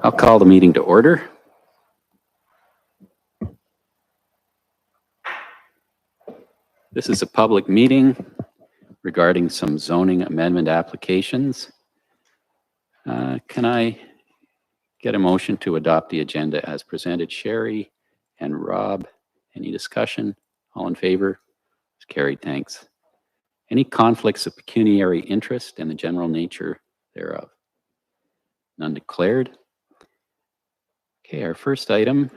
I'll call the meeting to order. This is a public meeting regarding some zoning amendment applications. Can I get a motion to adopt the agenda as presented? Sherry and Rob, any discussion? All in favor? It's carried, thanks. Any conflicts of pecuniary interest and the general nature thereof? None declared. Okay, our first item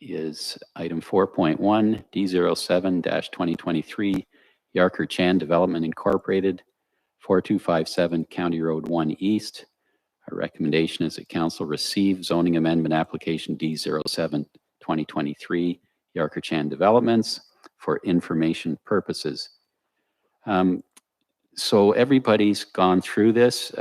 is item 4.1 D07-2023 Yarker Chan Development Incorporated, 4257 County Road 1 East. Our recommendation is that council receive zoning amendment application D07-2023 Yarker Chan Developments for information purposes. So everybody's gone through this.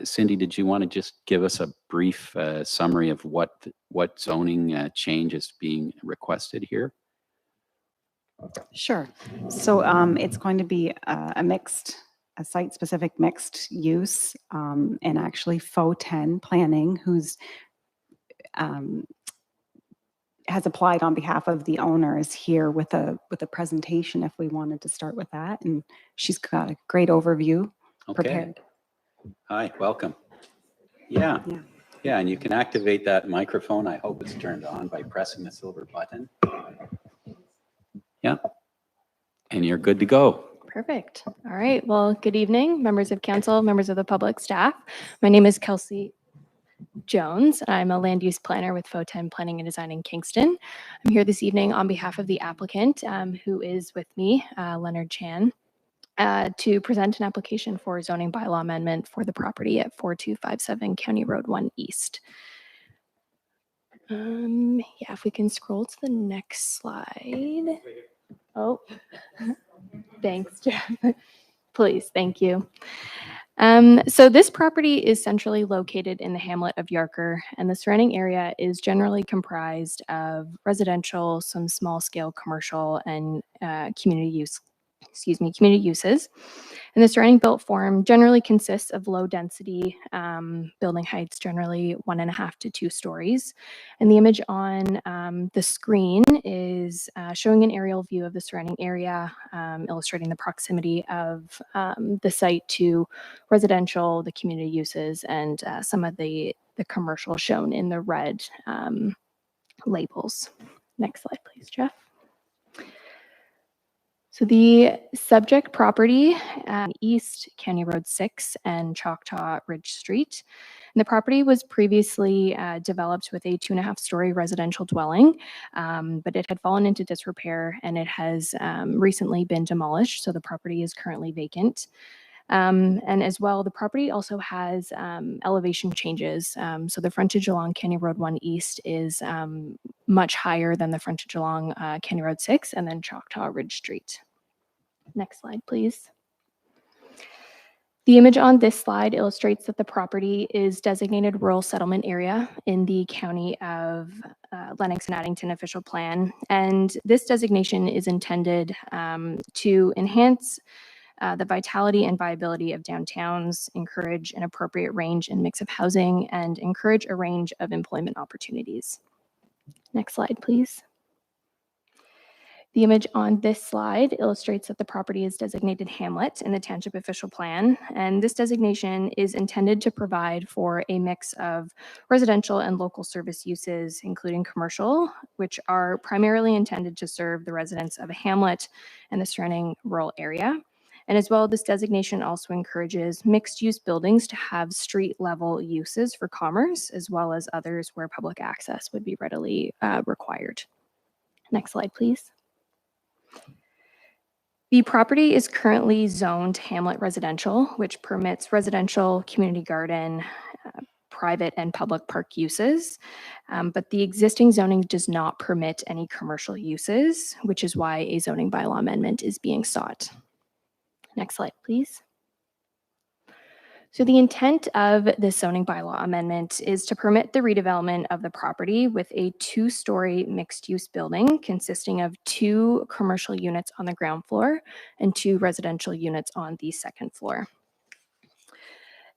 Cindy, did you want to just give us a brief summary of what zoning change is being requested here? Sure. So it's going to be a site-specific mixed use, and actually FO10 Planning, who's has applied on behalf of the owners here with a presentation if we wanted to start with that. And she's got a great overview prepared. Hi, welcome. Yeah, and you can activate that microphone. I hope it's turned on by pressing the silver button. Yeah, and you're good to go. Perfect. All right. Well, good evening, members of council, members of the public staff. My name is Kelsey Jones. I'm a land use planner with FO10 Planning and Design in Kingston. I'm here this evening on behalf of the applicant, who is with me, Leonard Chan, to present an application for zoning bylaw amendment for the property at 4257 County Road 1 East. Yeah, if we can scroll to the next slide. Oh, thanks, Jeff. Please, thank you. So this property is centrally located in the hamlet of Yarker, and the surrounding area is generally comprised of residential, some small-scale commercial, and community uses. And the surrounding built form generally consists of low-density building heights, generally 1.5 to 2 stories. And the image on the screen is showing an aerial view of the surrounding area, illustrating the proximity of the site to residential, the community uses, and some of the commercial shown in the red labels. Next slide, please, Jeff. So the subject property, East County Road 6 and Choctaw Ridge Street. And the property was previously developed with a 2.5-story residential dwelling, but it had fallen into disrepair and it has recently been demolished. So the property is currently vacant. And as well, the property also has elevation changes. So the frontage along County Road 1 East is much higher than the frontage along County Road 6 and then Choctaw Ridge Street. Next slide, please. The image on this slide illustrates that the property is designated rural settlement area in the county of Lennox and Addington official plan. And this designation is intended to enhance the vitality and viability of downtowns, encourage an appropriate range and mix of housing, and encourage a range of employment opportunities. Next slide, please. The image on this slide illustrates that the property is designated hamlet in the township official plan, and this designation is intended to provide for a mix of residential and local service uses, including commercial, which are primarily intended to serve the residents of a hamlet and the surrounding rural area. And as well, this designation also encourages mixed-use buildings to have street-level uses for commerce, as well as others where public access would be readily required. Next slide, please. The property is currently zoned hamlet residential, which permits residential, community garden, private and public park uses, but the existing zoning does not permit any commercial uses, which is why a zoning bylaw amendment is being sought. Next slide, please. So the intent of this zoning bylaw amendment is to permit the redevelopment of the property with a 2-story mixed-use building consisting of 2 commercial units on the ground floor and 2 residential units on the second floor.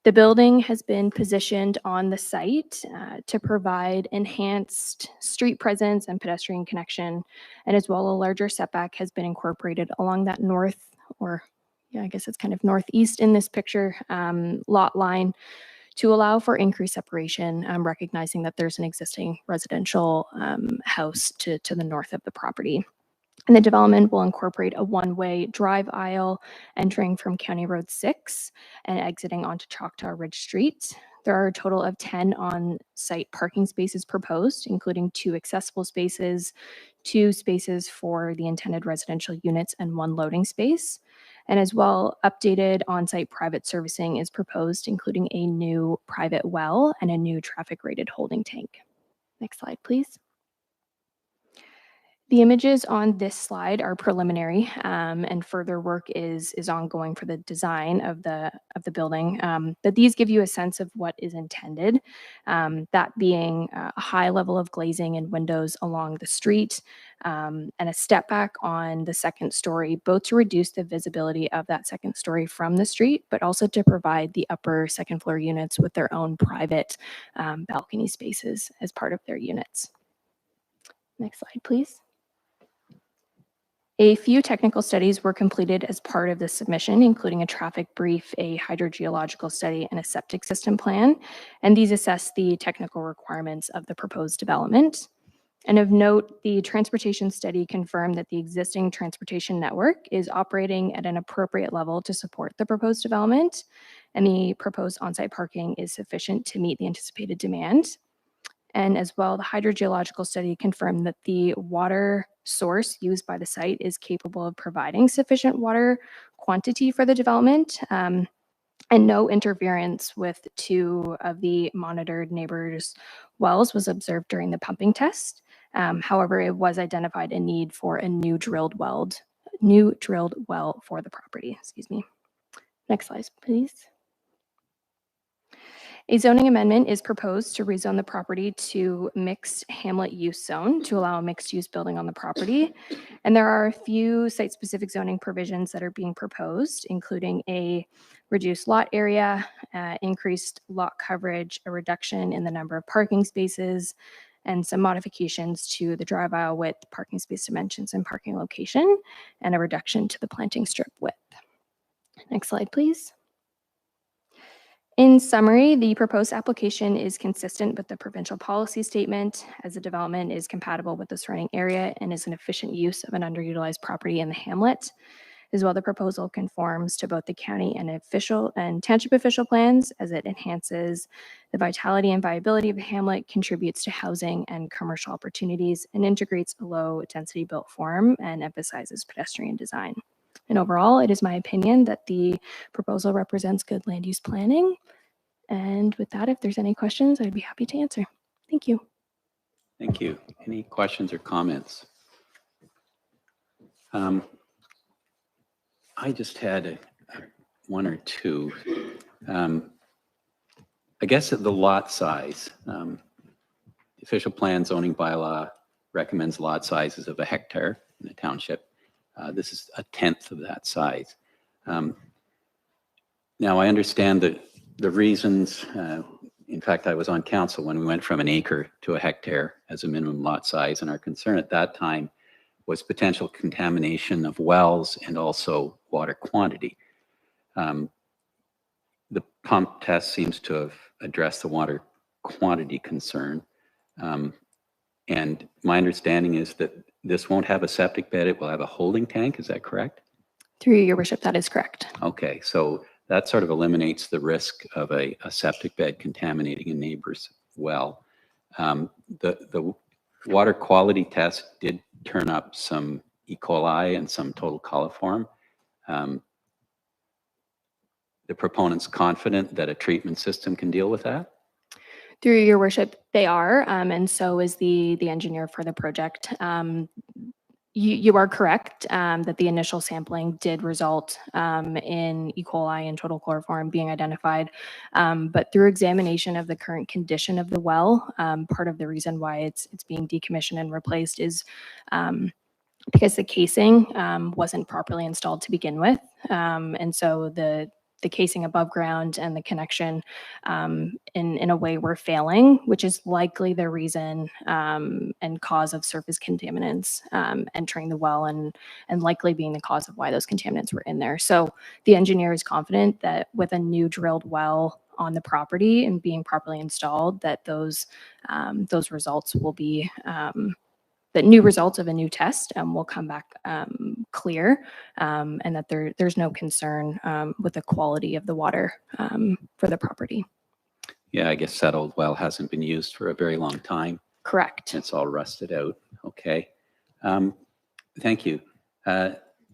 The building has been positioned on the site to provide enhanced street presence and pedestrian connection, and as well a larger setback has been incorporated along that north, or yeah, I guess it's kind of northeast in this picture, lot line to allow for increased separation, recognizing that there's an existing residential house to the north of the property. And the development will incorporate a one-way drive aisle entering from County Road 6 and exiting onto Choctaw Ridge Street. There are a total of 10 on-site parking spaces proposed, including 2 accessible spaces, 2 spaces for the intended residential units, and 1 loading space. And as well, updated on-site private servicing is proposed, including a new private well and a new traffic-rated holding tank. Next slide, please. The images on this slide are preliminary, and further work is ongoing for the design of the building. But these give you a sense of what is intended, that being a high level of glazing and windows along the street, and a step back on the second story, both to reduce the visibility of that second story from the street, but also to provide the upper second floor units with their own private balcony spaces as part of their units. Next slide, please. A few technical studies were completed as part of this submission, including a traffic brief, a hydrogeological study, and a septic system plan. And these assess the technical requirements of the proposed development. And of note, the transportation study confirmed that the existing transportation network is operating at an appropriate level to support the proposed development, and the proposed on-site parking is sufficient to meet the anticipated demand. And as well, the hydrogeological study confirmed that the water source used by the site is capable of providing sufficient water quantity for the development, and no interference with 2 of the monitored neighbors' wells was observed during the pumping test. However, it was identified a need for a new drilled well for the property. Excuse me. Next slide, please. A zoning amendment is proposed to rezone the property to mixed hamlet use zone to allow a mixed use building on the property. And there are a few site-specific zoning provisions that are being proposed, including a reduced lot area, increased lot coverage, a reduction in the number of parking spaces, and some modifications to the drive aisle width, parking space dimensions, and parking location, and a reduction to the planting strip width. Next slide, please. In summary, the proposed application is consistent with the provincial policy statement, as the development is compatible with the surrounding area and is an efficient use of an underutilized property in the hamlet. As well, the proposal conforms to both the county and township official plans, as it enhances the vitality and viability of the hamlet, contributes to housing and commercial opportunities, and integrates a low-density built form and emphasizes pedestrian design. And overall, it is my opinion that the proposal represents good land use planning. And with that, if there's any questions, I'd be happy to answer. Thank you. Thank you. Any questions or comments? I just had one or two. I guess the lot size. The official plan zoning bylaw recommends lot sizes of 1 hectare in the township. This is 1/10 of that size. Now, I understand that the reasons, in fact, I was on council when we went from 1 acre to 1 hectare as a minimum lot size, and our concern at that time was potential contamination of wells and also water quantity. The pump test seems to have addressed the water quantity concern. And my understanding is that this won't have a septic bed, it will have a holding tank, is that correct? Through your worship, that is correct. Okay, so that sort of eliminates the risk of a septic bed contaminating a neighbor's well. The water quality test did turn up some E. coli and some total coliform. The proponent's confident that a treatment system can deal with that? Through your worship, they are, and so is the engineer for the project. You are correct that the initial sampling did result in E. coli and total chloroform being identified, but through examination of the current condition of the well, part of the reason why it's being decommissioned and replaced is because the casing wasn't properly installed to begin with, and so the the casing above ground and the connection in a way we're failing, which is likely the reason and cause of surface contaminants entering the well and likely being the cause of why those contaminants were in there. So the engineer is confident that with a new drilled well on the property and being properly installed, that those results will be the new results of a new test will come back clear, and that there's no concern with the quality of the water for the property. Yeah, I guess that old well hasn't been used for a very long time. Correct. It's all rusted out. Okay. Thank you.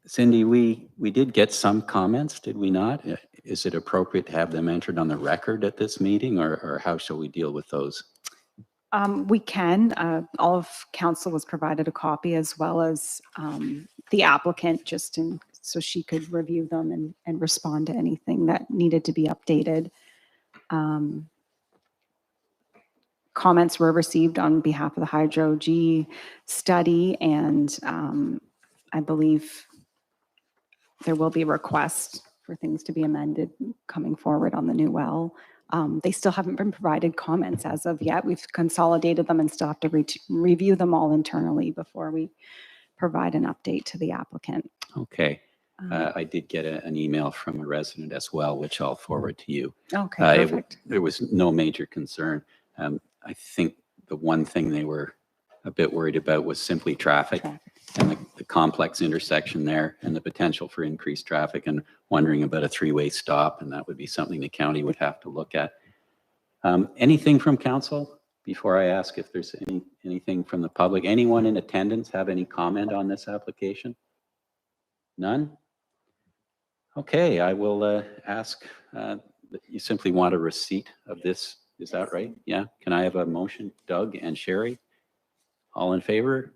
Cindy, we did get some comments, did we not? Is it appropriate to have them entered on the record at this meeting, or how shall we deal with those? We can. All of council was provided a copy, as well as the applicant, so she could review them and respond to anything that needed to be updated. Comments were received on behalf of the Hydro G study, and I believe there will be requests for things to be amended coming forward on the new well. They still haven't been provided comments as of yet. We've consolidated them and still have to review them all internally before we provide an update to the applicant. Okay. I did get an email from a resident as well, which I'll forward to you. Okay, perfect. There was no major concern. I think the one thing they were a bit worried about was simply traffic and the complex intersection there and the potential for increased traffic, and wondering about a three-way stop, and that would be something the county would have to look at. Anything from council before I ask if there's anything from the public? Anyone in attendance have any comment on this application? None? Okay, I will ask, you simply want a receipt of this, is that right? Yeah, can I have a motion? Doug and Sherry, all in favor?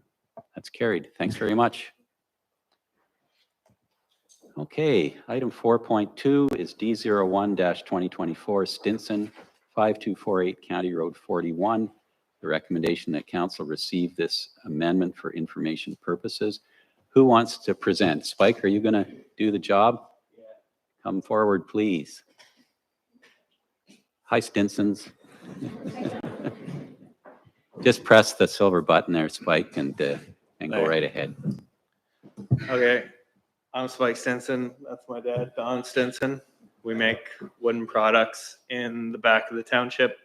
That's carried. Thanks very much. Okay, item 4.2 is D01-2024 Stinson 5248 County Road 41. The recommendation that council receive this amendment for information purposes. Who wants to present? Spike, are you going to do the job? Yeah. Come forward, please. Hi, Stinsons. Just press the silver button there, Spike, and go right ahead. Okay, I'm Spike Stinson. That's my dad, Don Stinson. We make wooden products in the back of the township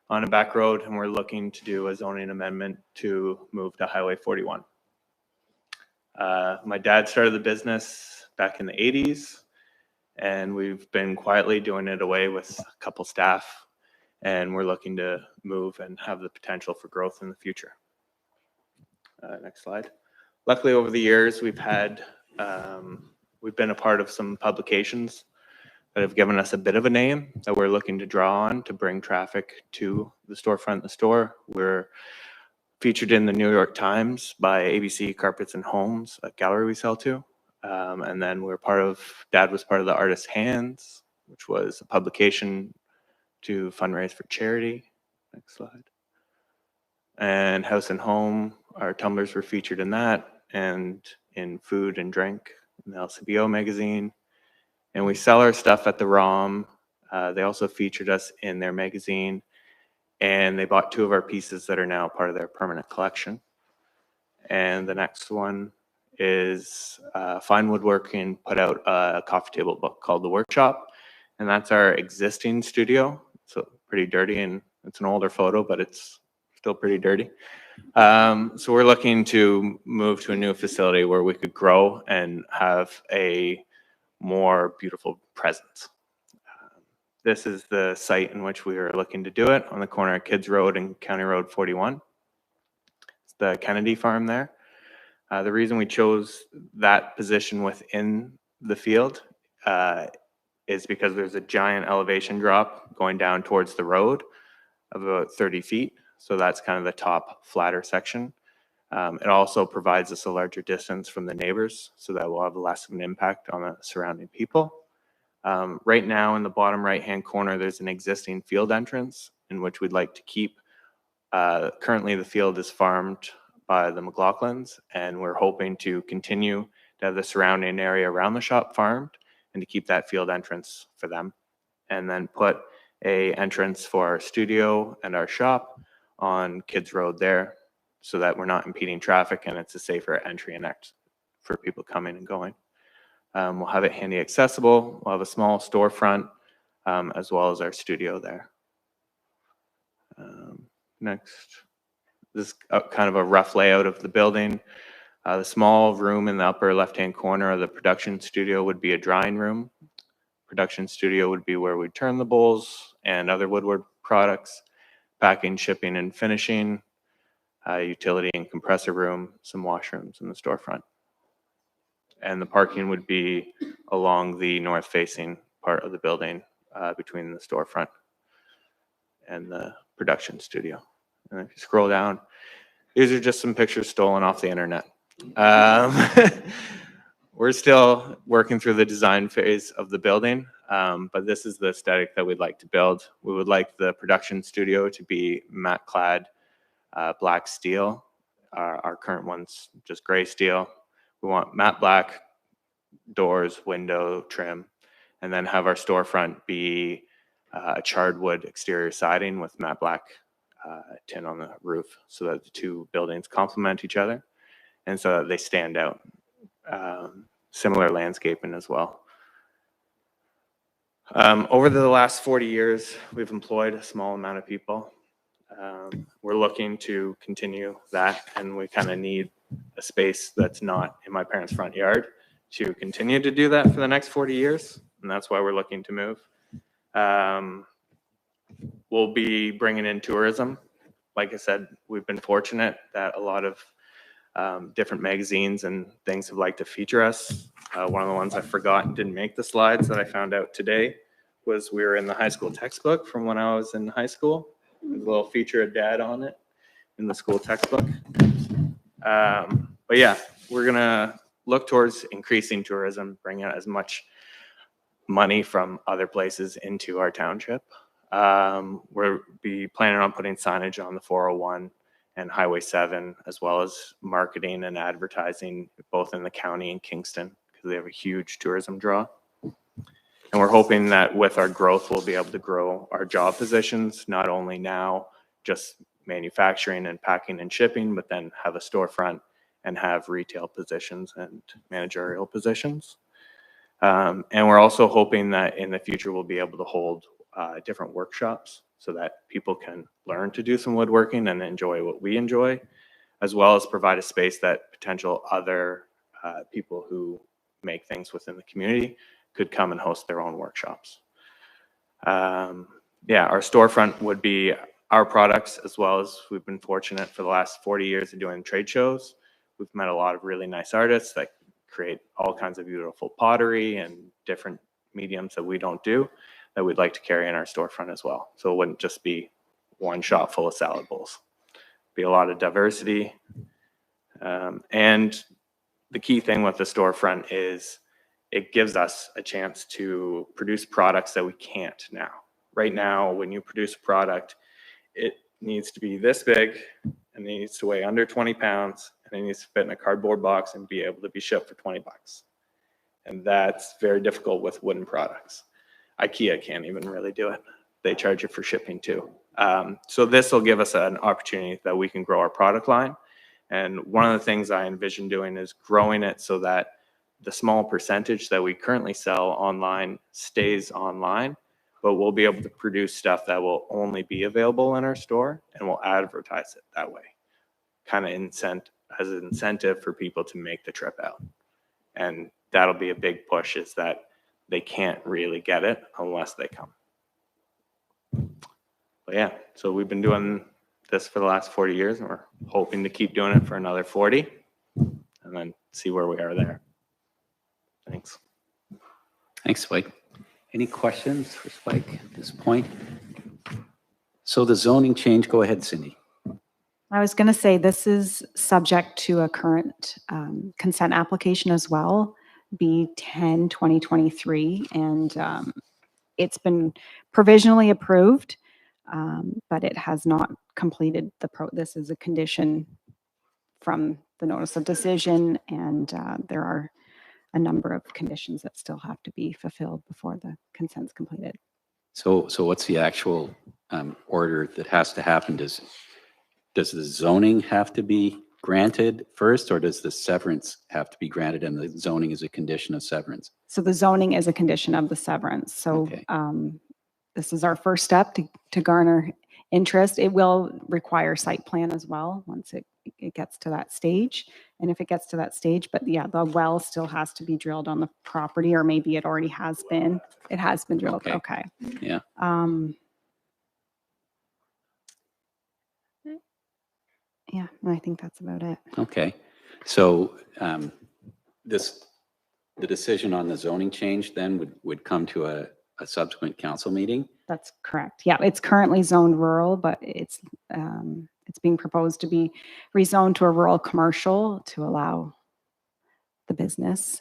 on a back road, and we're looking to do a zoning amendment to move to Highway 41. My dad started the business back in the 80s, and we've been quietly doing it away with a couple staff, and we're looking to move and have the potential for growth in the future. Next slide. Luckily, over the years, we've been a part of some publications that have given us a bit of a name that we're looking to draw on to bring traffic to the storefront, the store. We're featured in the New York Times by ABC Carpets and Homes, a gallery we sell to. And then Dad was part of the Artist's Hands, which was a publication to fundraise for charity. Next slide. And House and Home, our tumblers were featured in that, and in Food and Drink in the LCBO magazine. And we sell our stuff at the ROM. They also featured us in their magazine, and they bought 2 of our pieces that are now part of their permanent collection. And the next one is Fine Woodworking put out a coffee table book called The Workshop, and that's our existing studio. So pretty dirty, and it's an older photo, but it's still pretty dirty. So we're looking to move to a new facility where we could grow and have a more beautiful presence. This is the site in which we are looking to do it, on the corner of Kids Road and County Road 41. It's the Kennedy farm there. The reason we chose that position within the field is because there's a giant elevation drop going down towards the road of about 30 feet. So that's kind of the top flatter section. It also provides us a larger distance from the neighbors, so that will have less of an impact on the surrounding people. Right now, in the bottom right-hand corner, there's an existing field entrance in which we'd like to keep. Currently, the field is farmed by the McLaughlins, and we're hoping to continue to have the surrounding area around the shop farmed and to keep that field entrance for them. And then put a entrance for our studio and our shop on Kids Road there, so that we're not impeding traffic and it's a safer entry and exit for people coming and going. We'll have it handy accessible. We'll have a small storefront as well as our studio there. Next, this is kind of a rough layout of the building. The small room in the upper left-hand corner of the production studio would be a drying room. Production studio would be where we turn the bowls and other woodwork products, packing, shipping, and finishing, utility and compressor room, some washrooms in the storefront. And the parking would be along the north-facing part of the building between the storefront and the production studio. And if you scroll down, these are just some pictures stolen off the internet. We're still working through the design phase of the building, but this is the aesthetic that we'd like to build. We would like the production studio to be matte clad black steel. Our current one's just gray steel. We want matte black doors, window trim, and then have our storefront be a charred wood exterior siding with matte black tin on the roof, so that the two buildings complement each other and so that they stand out. Similar landscaping as well. Over the last 40 years, we've employed a small amount of people. We're looking to continue that, and we kind of need a space that's not in my parents' front yard to continue to do that for the next 40 years, and that's why we're looking to move. We'll be bringing in tourism. Like I said, we've been fortunate that a lot of different magazines and things have liked to feature us. One of the ones I forgot and didn't make the slides that I found out today was we were in the high school textbook from when I was in high school. There's a little feature of Dad on it in the school textbook. But yeah, we're gonna look towards increasing tourism, bringing as much money from other places into our township. We'll be planning on putting signage on the 401 and Highway 7, as well as marketing and advertising both in the county and Kingston, because they have a huge tourism draw. And we're hoping that with our growth, we'll be able to grow our job positions, not only now just manufacturing and packing and shipping, but then have a storefront and have retail positions and managerial positions. And we're also hoping that in the future, we'll be able to hold different workshops so that people can learn to do some woodworking and enjoy what we enjoy, as well as provide a space that potential other people who make things within the community could come and host their own workshops. Yeah, our storefront would be our products, as well as we've been fortunate for the last 40 years of doing trade shows. We've met a lot of really nice artists that create all kinds of beautiful pottery and different mediums that we don't do, that we'd like to carry in our storefront as well. So it wouldn't just be one shop full of salad bowls. Be a lot of diversity. And the key thing with the storefront is it gives us a chance to produce products that we can't now. Right now, when you produce a product, it needs to be this big and it needs to weigh under 20 pounds and it needs to fit in a cardboard box and be able to be shipped for 20 bucks. And that's very difficult with wooden products. IKEA can't even really do it. They charge you for shipping too. So this will give us an opportunity that we can grow our product line. And one of the things I envision doing is growing it so that the small percentage that we currently sell online stays online, but we'll be able to produce stuff that will only be available in our store, and we'll advertise it that way. Kind of as an incentive for people to make the trip out. And that'll be a big push, is that they can't really get it unless they come. But yeah, so we've been doing this for the last 40 years, and we're hoping to keep doing it for another 40 and then see where we are there. Thanks. Thanks, Spike. Any questions for Spike at this point? So the zoning change, go ahead, Cindy. I was going to say this is subject to a current consent application as well, B10/2023, and it's been provisionally approved, but it has not completed this is a condition from the notice of decision, and there are a number of conditions that still have to be fulfilled before the consent's completed. So what's the actual order that has to happen? Does the zoning have to be granted first, or does the severance have to be granted and the zoning is a condition of severance? So the zoning is a condition of the severance. So Okay. this is our first step to garner interest. It will require site plan as well once it gets to that stage. And if it gets to that stage, but yeah, the well still has to be drilled on the property, or maybe it already has been. It has been drilled. Okay. Okay. Yeah. Yeah, I think that's about it. Okay. So the decision on the zoning change then would come to a subsequent council meeting? That's correct. Yeah, it's currently zoned rural, but it's being proposed to be rezoned to a rural commercial to allow the business,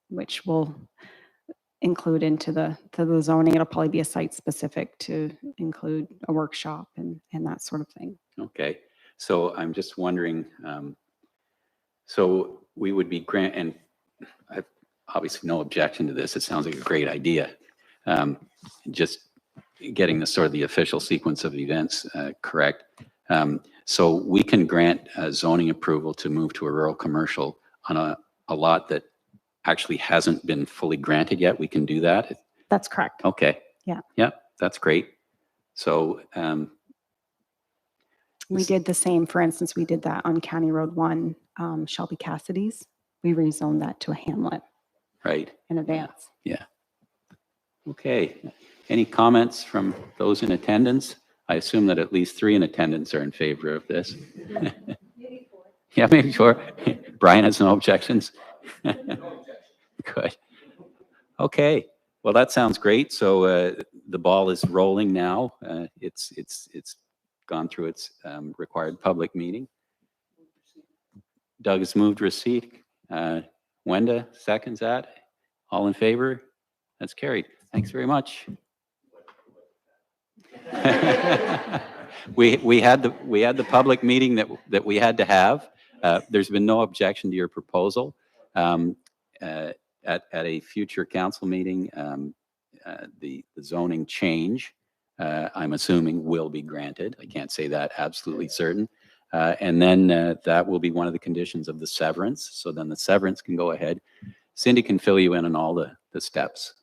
which will include into the zoning. It'll probably be a site specific to include a workshop and that sort of thing. Okay. So I'm just wondering, so we would be and I've obviously no objection to this. It sounds like a great idea. Just getting the sort of the official sequence of events correct. So we can grant zoning approval to move to a rural commercial on a lot that actually hasn't been fully granted yet. We can do that. That's correct. Okay. Yeah. Yeah, that's great. So we did the same. For instance, we did that on County Road 1, Shelby Cassidy's. We rezoned that to a hamlet. Right. In advance. Yeah. Okay. Any comments from those in attendance? I assume that at least 3 in attendance are in favor of this. Yeah, maybe 4. Brian has no objections. Good. Okay. Well, that sounds great. So the ball is rolling now. It's gone through its required public meeting. Doug has moved receipt. Wenda seconds that. All in favor? That's carried. Thanks very much. we had the public meeting that we had to have. There's been no objection to your proposal. At a future council meeting, the zoning change, I'm assuming, will be granted. I can't say that absolutely certain. And then that will be one of the conditions of the severance. So then the severance can go ahead. Cindy can fill you in on all the steps.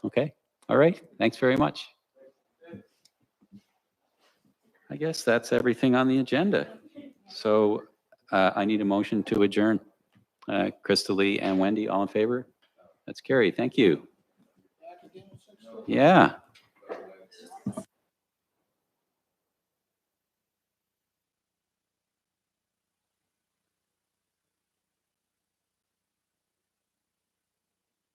Okay. All right. Thanks very much. I guess that's everything on the agenda. So I need a motion to adjourn. Krista Lee and Wendy, all in favor? That's carried. Thank you. Yeah.